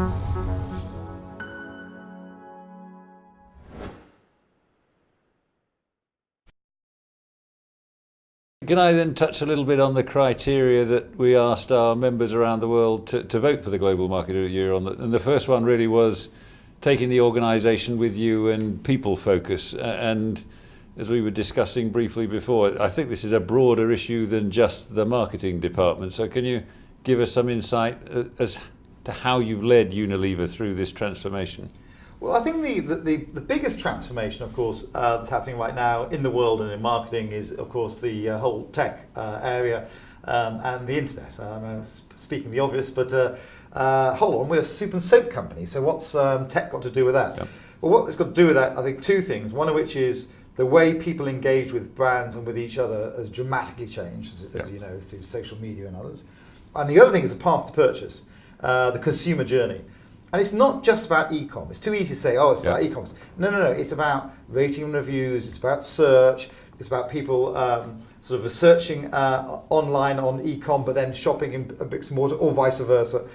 Can I then touch a little bit on the criteria that we asked our members around the world to vote for the Global Market of the Year on? And the first one really was taking the organisation with you and people focus. And as we were discussing briefly before, I think this is a broader issue than just the marketing department. So can you give us some insight as to how you've led Unilever through this transformation? Well, I think the biggest transformation, of course, that's happening right now in the world and in marketing is, of course, the whole tech area and the internet. I'm speaking the obvious, but hold on, we're a soup and soap company, so what's tech got to do with that? Yep. Well, what it's got to do with that, I think two things, one of which is the way people engage with brands and with each other has dramatically changed, as you know, through social media and others. And the other thing is the path to purchase, the consumer journey. And it's not just about e-com. It's too easy to say, oh, it's about e-commerce. No. It's about rating and reviews. It's about search. It's about people sort of researching online on e-com, but then shopping in bricks and mortar, or vice versa.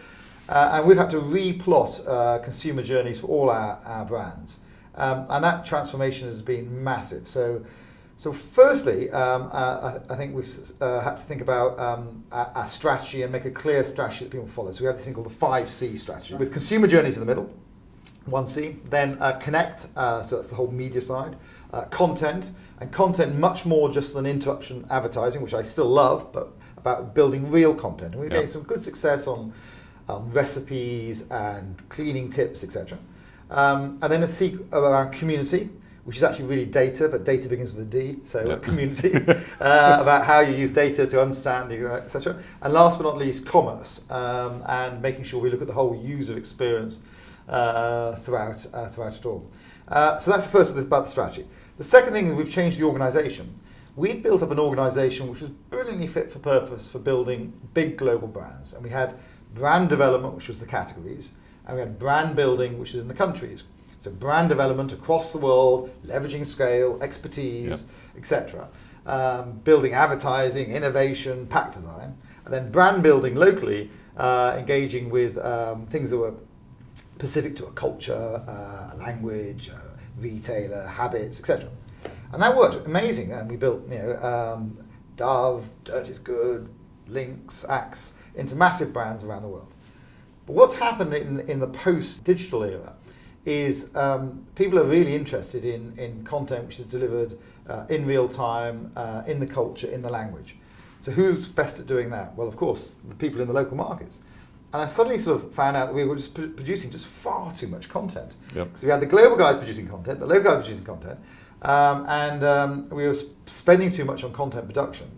And we've had to replot consumer journeys for all our brands. And that transformation has been massive. So firstly, I think we've had to think about our strategy and make a clear strategy that people follow. So we have this thing called the 5C strategy, with consumer journeys in the middle, 1C, then connect, so that's the whole media side, content, and content much more just than interruption advertising, which I still love, but about building real content. And we've gained some good success on recipes and cleaning tips, etc. And then a C around community, which is actually really data, but data begins with a D, so community, about how you use data to understand, etc. And last but not least, commerce, and making sure we look at the whole user experience throughout it all. So that's the first about the strategy. The second thing is we've changed the organisation. We'd built up an organisation which was brilliantly fit for purpose for building big global brands. And we had brand development, which was the categories, and we had brand building, which is in the countries. So brand development across the world, leveraging scale, expertise, etc. Building advertising, innovation, pack design. And then brand building locally, engaging with things that were specific to a culture, a language, a retailer, habits, etc. And that worked amazing. And we built, Dove, Dirt is Good, Lynx, Axe, into massive brands around the world. But what's happened in the post-digital era is people are really interested in content which is delivered in real time, in the culture, in the language. So who's best at doing that? Well, of course, the people in the local markets. And I suddenly sort of found out that we were just producing just far too much content. Yep. So we had the global guys producing content, the local guys producing content, and we were spending too much on content production.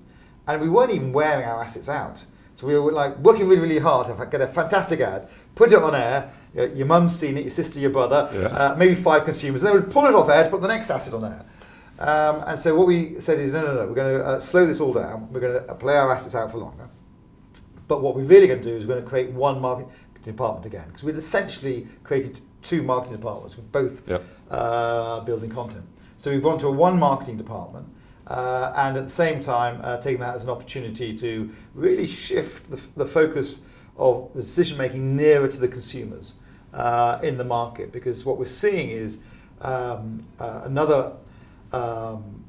And we weren't even wearing our assets out. So we were like working really, really hard to get a fantastic ad, put it on air, your mum's seen it, your sister, your brother, maybe 5 consumers, and then we'd pull it off air to put the next asset on air. And so what we said is, no, we're going to slow this all down, we're going to play our assets out for longer. But what we're really going to do is we're going to create one marketing department again, because we'd essentially created 2 marketing departments with both building content. So we've gone to a one marketing department, and at the same time taking that as an opportunity to really shift the focus of the decision making nearer to the consumers in the market, because what we're seeing is another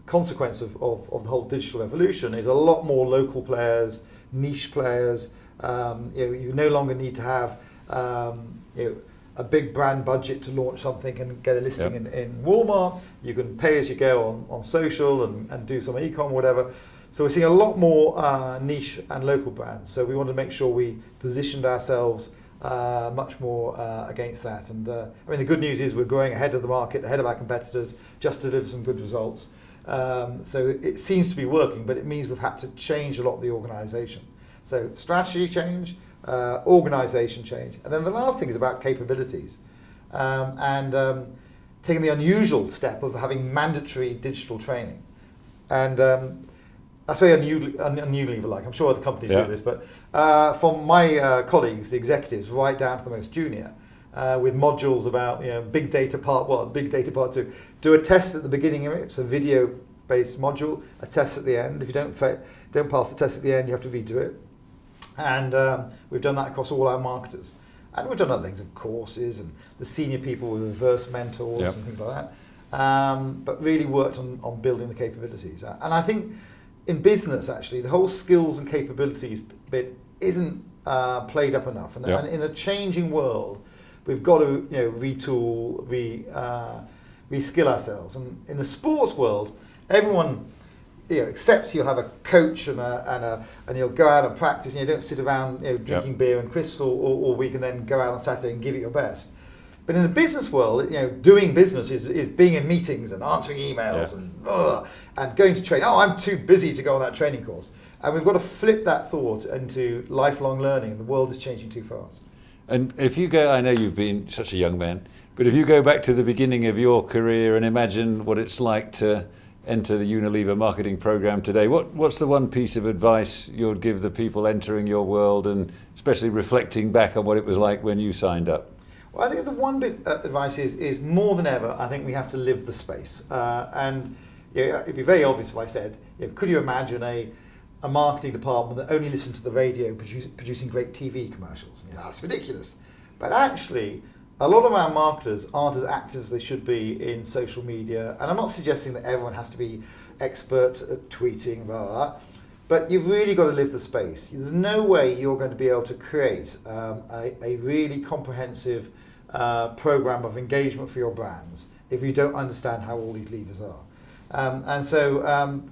consequence of the whole digital revolution is a lot more local players, niche players. You no longer need to have a big brand budget to launch something and get a listing in Walmart. You can pay as you go on social and do some e-com, whatever. So we're seeing a lot more niche and local brands. So we want to make sure we positioned ourselves much more against that. And the good news is we're growing ahead of the market, ahead of our competitors, just to deliver some good results. So it seems to be working, but it means we've had to change a lot of the organisation. So strategy change, organisation change. And then the last thing is about capabilities. Taking the unusual step of having mandatory digital training. And that's very Unilever-like. I'm sure other companies do this, but from my colleagues, the executives, right down to the most junior, with modules about big data part 1, big data part 2. Do a test at the beginning of it. It's a video-based module. A test at the end. If you don't pass the test at the end, you have to redo it. And we've done that across all our marketers. And we've done other things, of courses, and the senior people with reverse mentors Yep. and things like that. But really worked on building the capabilities. And I think in business, actually, the whole skills and capabilities bit isn't played up enough. And, Yep. and in a changing world, we've got to retool, reskill ourselves. And in the sports world, everyone accepts you'll have a coach and you'll go out and practice, and you don't sit around drinking beer and crisps all week and then go out on Saturday and give it your best. But in the business world, doing business is being in meetings and answering emails and going to train. Oh, I'm too busy to go on that training course. And we've got to flip that thought into lifelong learning. The world is changing too fast. And if you go, I know you've been such a young man, but if you go back to the beginning of your career and imagine what it's like to enter the Unilever marketing program today, what's the one piece of advice you'd give the people entering your world, and especially reflecting back on what it was like when you signed up? Well, I think the one bit of advice is more than ever, I think we have to live the space. And it'd be very obvious if I said, could you imagine a marketing department that only listened to the radio producing great TV commercials? That's ridiculous. But actually, a lot of our marketers aren't as active as they should be in social media. And I'm not suggesting that everyone has to be expert at tweeting, blah, blah, blah. But you've really got to live the space. There's no way you're going to be able to create a really comprehensive program of engagement for your brands if you don't understand how all these levers are. And so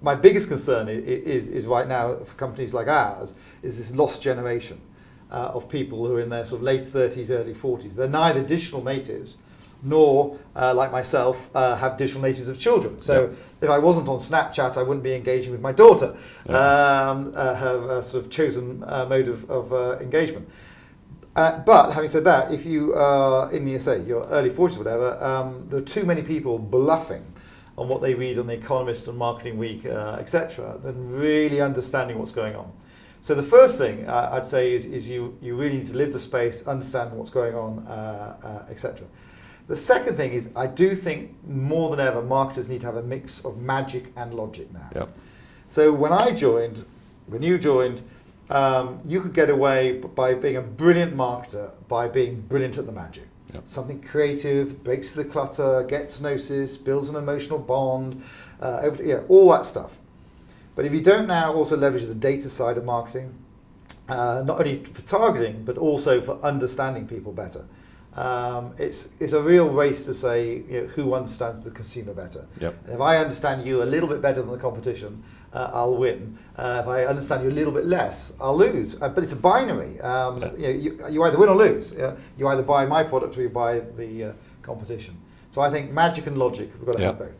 my biggest concern is right now for companies like ours is this lost generation of people who are in their sort of late 30s, early 40s. They're neither digital natives nor, like myself, have digital natives of children. So if I wasn't on Snapchat, I wouldn't be engaging with my daughter, her sort of chosen mode of engagement. But having said that, if you are in the, say, your early 40s or whatever, there are too many people bluffing on what they read on The Economist and Marketing Week, etc., than really understanding what's going on. So the first thing I'd say is you really need to live the space, understand what's going on, etc. The second thing is I do think more than ever marketers need to have a mix of magic and logic now. Yep. So when you joined, you could get away by being a brilliant marketer by being brilliant at the magic. Yep. Something creative, breaks the clutter, gets noticed, builds an emotional bond, all that stuff. But if you don't now also leverage the data side of marketing, not only for targeting, but also for understanding people better, it's a real race to say who understands the consumer better. Yep. And if I understand you a little bit better than the competition, I'll win. If I understand you a little bit less, I'll lose. But it's a binary. You either win or lose. You either buy my product or you buy the competition. So I think magic and logic, we've got to have both.